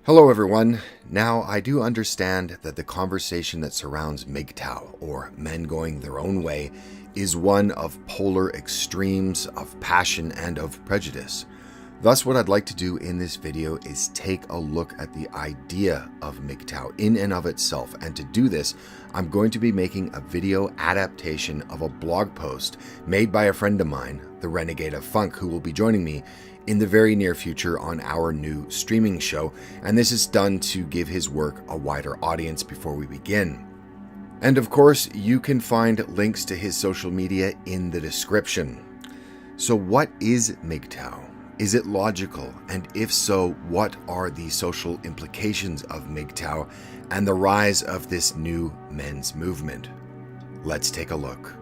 Hello everyone. Now, I do understand that the conversation that surrounds MGTOW, or men going their own way, is one of polar extremes, of passion, and of prejudice. Thus, what I'd like to do in this video is take a look at the idea of MGTOW in and of itself, and to do this, I'm going to be making a video adaptation of a blog post made by a friend of mine, the Renegade of Funk, who will be joining me in the very near future on our new streaming show, and this is done to give his work a wider audience before we begin. And of course, you can find links to his social media in the description. So what is MGTOW? Is it logical? And if so, what are the social implications of MGTOW and the rise of this new men's movement? Let's take a look.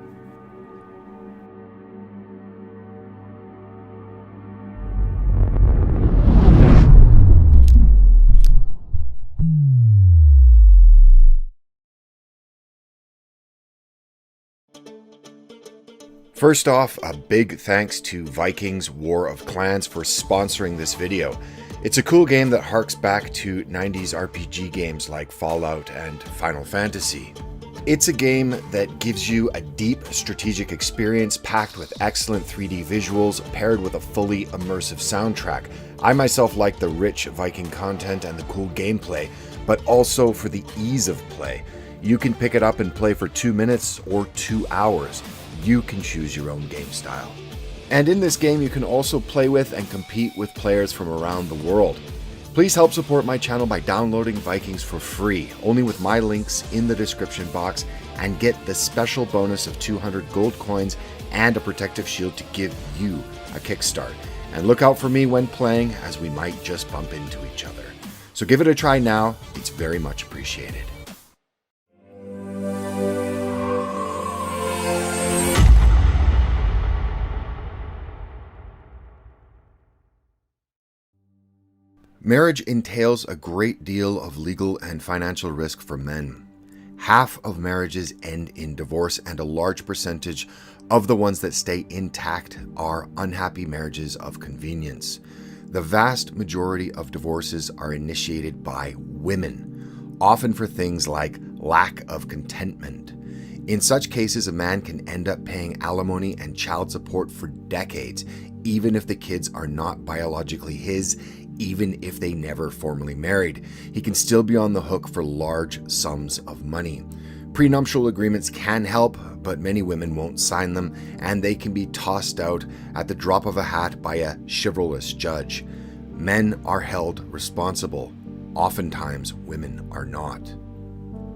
First off, a big thanks to Vikings War of Clans for sponsoring this video. It's a cool game that harks back to 90s RPG games like Fallout and Final Fantasy. It's a game that gives you a deep strategic experience packed with excellent 3D visuals paired with a fully immersive soundtrack. I myself like the rich Viking content and the cool gameplay, but also for the ease of play. You can pick it up and play for 2 minutes or 2 hours. You can choose your own game style. And in this game, you can also play with and compete with players from around the world. Please help support my channel by downloading Vikings for free, only with my links in the description box, and get the special bonus of 200 gold coins and a protective shield to give you a kickstart. And look out for me when playing, as we might just bump into each other. So give it a try now, it's very much appreciated. Marriage entails a great deal of legal and financial risk for men. Half of marriages end in divorce, and a large percentage of the ones that stay intact are unhappy marriages of convenience. The vast majority of divorces are initiated by women, often for things like lack of contentment. In such cases, a man can end up paying alimony and child support for decades, even if the kids are not biologically his. Even if they never formally married, he can still be on the hook for large sums of money. Prenuptial agreements can help, but many women won't sign them, and they can be tossed out at the drop of a hat by a chivalrous judge. Men are held responsible. Oftentimes, women are not.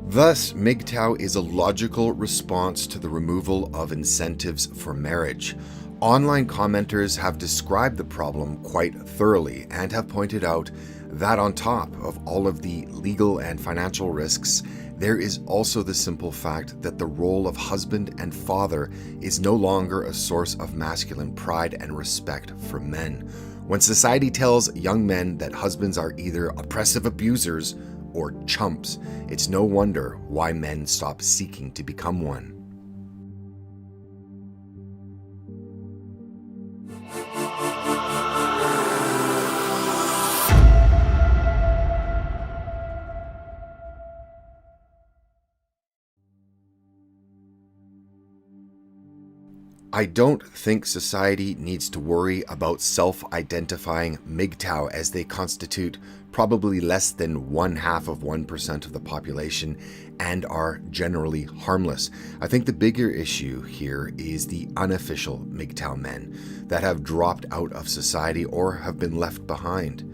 Thus, MGTOW is a logical response to the removal of incentives for marriage. Online commenters have described the problem quite thoroughly and have pointed out that on top of all of the legal and financial risks, there is also the simple fact that the role of husband and father is no longer a source of masculine pride and respect for men. When society tells young men that husbands are either oppressive abusers or chumps, it's no wonder why men stop seeking to become one. I don't think society needs to worry about self-identifying MGTOW, as they constitute probably less than 0.5% of the population and are generally harmless. I think the bigger issue here is the unofficial MGTOW men that have dropped out of society or have been left behind.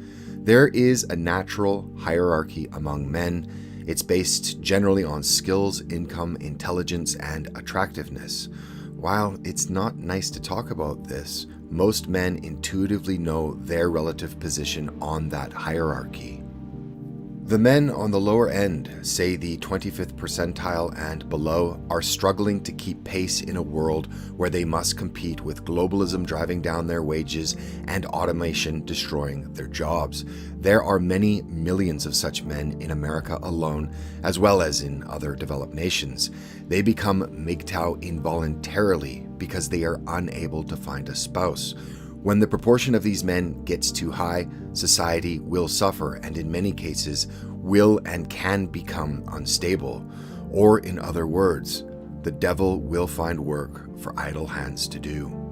There is a natural hierarchy among men. It's based generally on skills, income, intelligence, and attractiveness. While it's not nice to talk about this, most men intuitively know their relative position on that hierarchy. The men on the lower end, say the 25th percentile and below, are struggling to keep pace in a world where they must compete with globalism driving down their wages and automation destroying their jobs. There are many millions of such men in America alone, as well as in other developed nations. They become MGTOW involuntarily because they are unable to find a spouse. When the proportion of these men gets too high, society will suffer and in many cases will and can become unstable. Or in other words, the devil will find work for idle hands to do.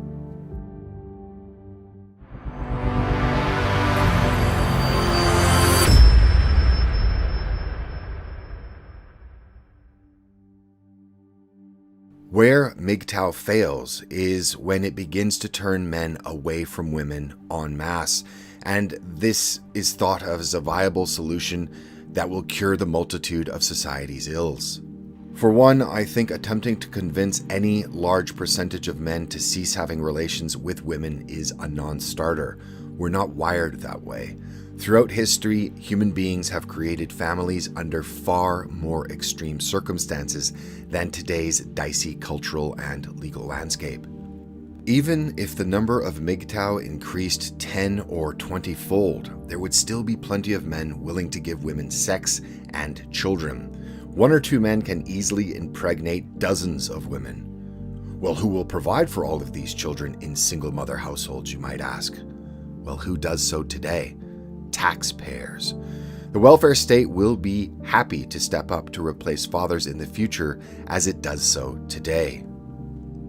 Where MGTOW fails is when it begins to turn men away from women en masse, and this is thought of as a viable solution that will cure the multitude of society's ills. For one, I think attempting to convince any large percentage of men to cease having relations with women is a non-starter. We're not wired that way. Throughout history, human beings have created families under far more extreme circumstances than today's dicey cultural and legal landscape. Even if the number of MGTOW increased 10 or 20-fold, there would still be plenty of men willing to give women sex and children. One or two men can easily impregnate dozens of women. Well, who will provide for all of these children in single-mother households, you might ask? Well, who does so today? Taxpayers. The welfare state will be happy to step up to replace fathers in the future as it does so today.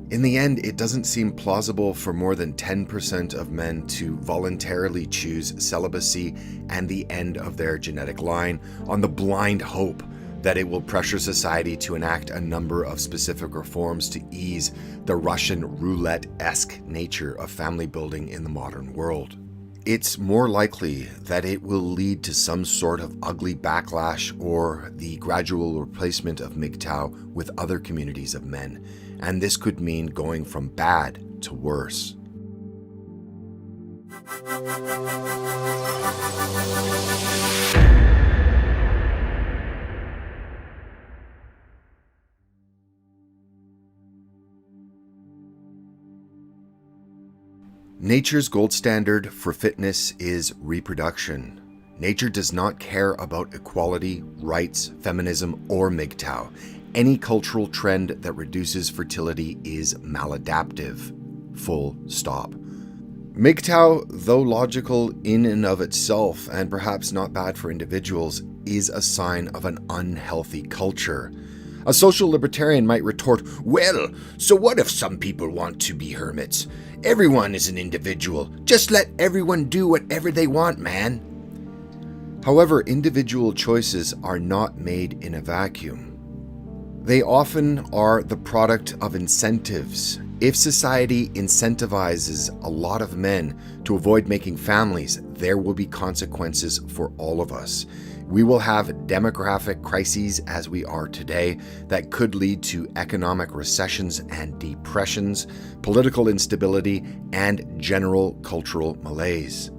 In the end, it doesn't seem plausible for more than 10% of men to voluntarily choose celibacy and the end of their genetic line on the blind hope that it will pressure society to enact a number of specific reforms to ease the Russian roulette-esque nature of family building in the modern world. It's more likely that it will lead to some sort of ugly backlash or the gradual replacement of MGTOW with other communities of men, and this could mean going from bad to worse. Nature's gold standard for fitness is reproduction. Nature does not care about equality, rights, feminism, or MGTOW. Any cultural trend that reduces fertility is maladaptive. Full stop. MGTOW, though logical in and of itself, and perhaps not bad for individuals, is a sign of an unhealthy culture. A social libertarian might retort, well, so what if some people want to be hermits? Everyone is an individual. Just let everyone do whatever they want, man. However, individual choices are not made in a vacuum. They often are the product of incentives. If society incentivizes a lot of men to avoid making families, there will be consequences for all of us. We will have demographic crises as we are today that could lead to economic recessions and depressions, political instability, and general cultural malaise.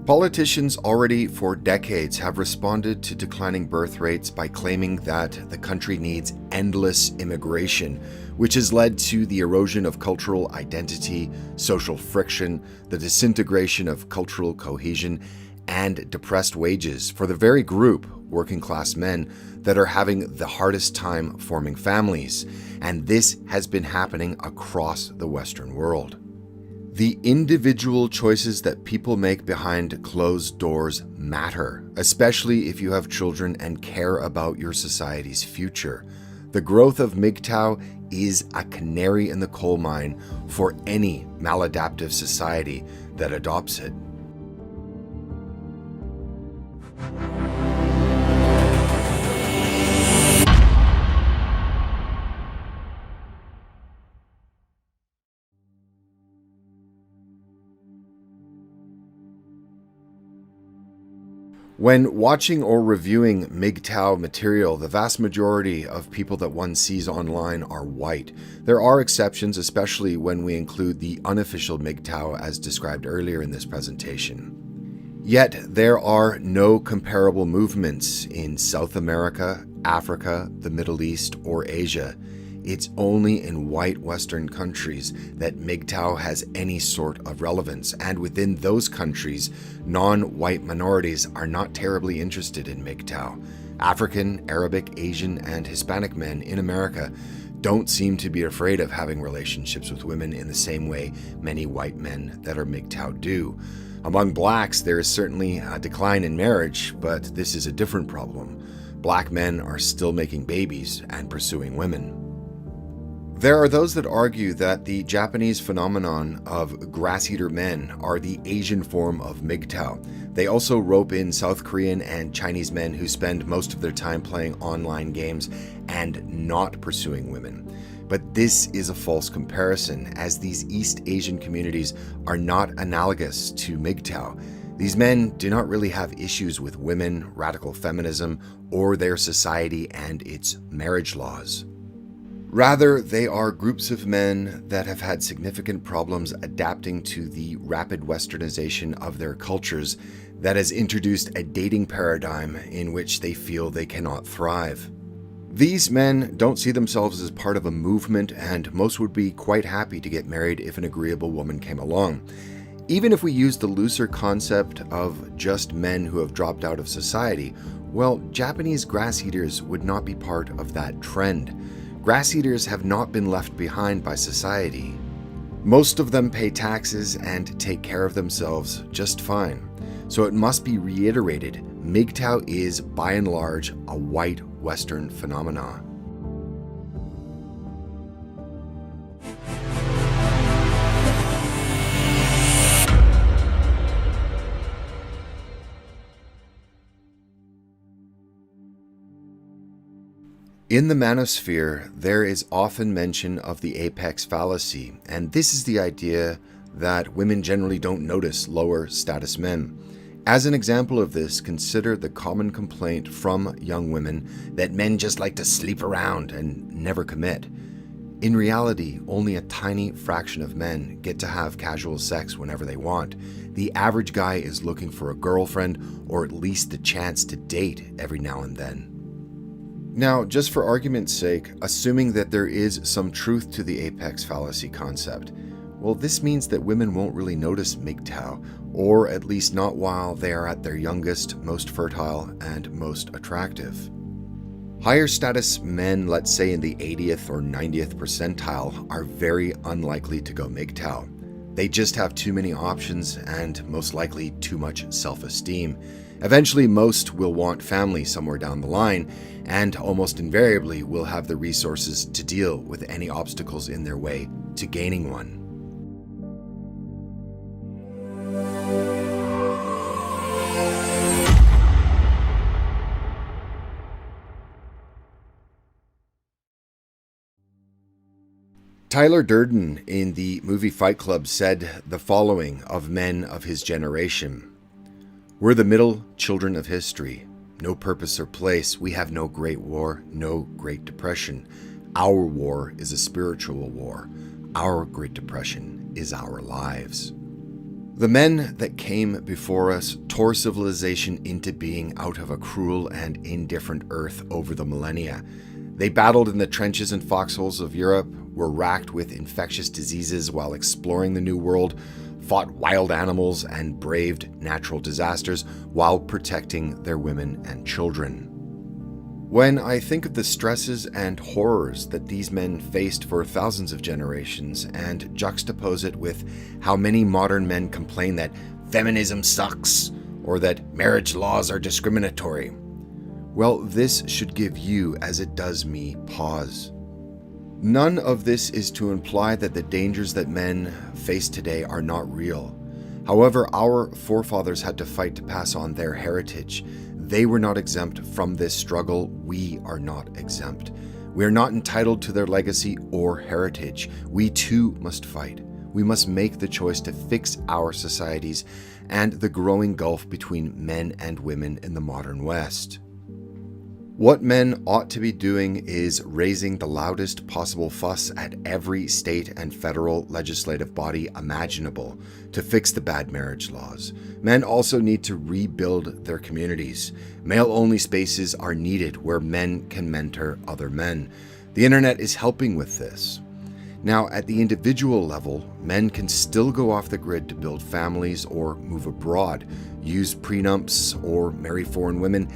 Politicians already for decades have responded to declining birth rates by claiming that the country needs endless immigration, which has led to the erosion of cultural identity, social friction, the disintegration of cultural cohesion, and depressed wages for the very group, working class men, that are having the hardest time forming families. And this has been happening across the Western world. The individual choices that people make behind closed doors matter, especially if you have children and care about your society's future. The growth of MGTOW is a canary in the coal mine for any maladaptive society that adopts it. When watching or reviewing MGTOW material, the vast majority of people that one sees online are white. There are exceptions, especially when we include the unofficial MGTOW as described earlier in this presentation. Yet there are no comparable movements in South America, Africa, the Middle East, or Asia. It's only in white Western countries that MGTOW has any sort of relevance, and within those countries, non-white minorities are not terribly interested in MGTOW. African, Arabic, Asian, and Hispanic men in America don't seem to be afraid of having relationships with women in the same way many white men that are MGTOW do. Among blacks, there is certainly a decline in marriage, but this is a different problem. Black men are still making babies and pursuing women. There are those that argue that the Japanese phenomenon of grass-eater men are the Asian form of MGTOW. They also rope in South Korean and Chinese men who spend most of their time playing online games and not pursuing women. But this is a false comparison, as these East Asian communities are not analogous to MGTOW. These men do not really have issues with women, radical feminism, or their society and its marriage laws. Rather, they are groups of men that have had significant problems adapting to the rapid westernization of their cultures that has introduced a dating paradigm in which they feel they cannot thrive. These men don't see themselves as part of a movement, and most would be quite happy to get married if an agreeable woman came along. Even if we use the looser concept of just men who have dropped out of society, well, Japanese grass eaters would not be part of that trend. Grass eaters have not been left behind by society. Most of them pay taxes and take care of themselves just fine. So it must be reiterated, MGTOW is, by and large, a white Western phenomenon. In the manosphere, there is often mention of the apex fallacy, and this is the idea that women generally don't notice lower status men. As an example of this, consider the common complaint from young women that men just like to sleep around and never commit. In reality, only a tiny fraction of men get to have casual sex whenever they want. The average guy is looking for a girlfriend, or at least the chance to date every now and then. Now, just for argument's sake, assuming that there is some truth to the apex fallacy concept, well, this means that women won't really notice MGTOW, or at least not while they are at their youngest, most fertile, and most attractive. Higher status men, let's say in the 80th or 90th percentile, are very unlikely to go MGTOW. They just have too many options and most likely too much self-esteem. Eventually, most will want family somewhere down the line, and almost invariably will have the resources to deal with any obstacles in their way to gaining one. Tyler Durden in the movie Fight Club said the following of men of his generation: "We're the middle children of history. No purpose or place. We have no Great War, no Great Depression. Our war is a spiritual war. Our Great Depression is our lives." The men that came before us tore civilization into being out of a cruel and indifferent earth over the millennia. They battled in the trenches and foxholes of Europe, were racked with infectious diseases while exploring the New World, fought wild animals, and braved natural disasters while protecting their women and children. When I think of the stresses and horrors that these men faced for thousands of generations and juxtapose it with how many modern men complain that feminism sucks or that marriage laws are discriminatory, well, this should give you, as it does me, pause. None of this is to imply that the dangers that men face today are not real. However, our forefathers had to fight to pass on their heritage. They were not exempt from this struggle. We are not exempt. We are not entitled to their legacy or heritage. We too must fight. We must make the choice to fix our societies and the growing gulf between men and women in the modern West. What men ought to be doing is raising the loudest possible fuss at every state and federal legislative body imaginable to fix the bad marriage laws. Men also need to rebuild their communities. Male-only spaces are needed where men can mentor other men. The internet is helping with this. Now, at the individual level, men can still go off the grid to build families or move abroad, use prenups or marry foreign women,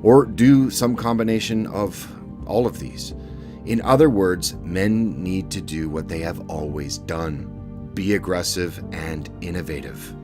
or do some combination of all of these. In other words, men need to do what they have always done: be aggressive and innovative.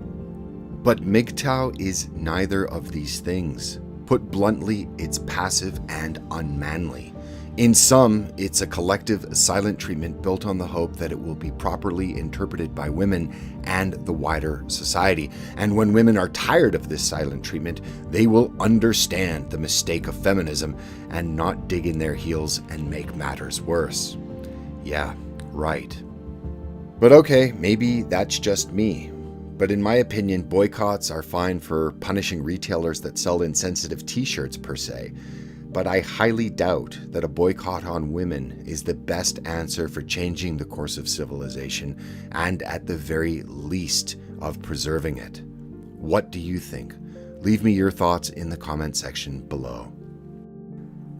But MGTOW is neither of these things. Put bluntly, it's passive and unmanly. In sum, it's a collective silent treatment built on the hope that it will be properly interpreted by women and the wider society. And when women are tired of this silent treatment, they will understand the mistake of feminism and not dig in their heels and make matters worse. Yeah, right. But okay, maybe that's just me. But in my opinion, boycotts are fine for punishing retailers that sell insensitive t-shirts per se. But I highly doubt that a boycott on women is the best answer for changing the course of civilization, and at the very least of preserving it. What do you think? Leave me your thoughts in the comment section below.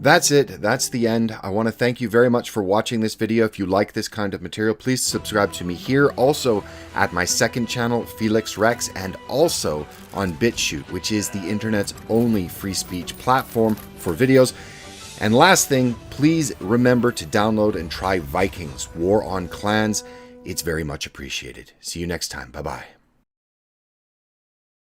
That's it. That's the end. I want to thank you very much for watching this video. If you like this kind of material, please subscribe to me here, also at my second channel, Felix Rex, and also on BitChute, which is the internet's only free speech platform for videos. And last thing, please remember to download and try Vikings: War on Clans. It's very much appreciated. See you next time. Bye-bye.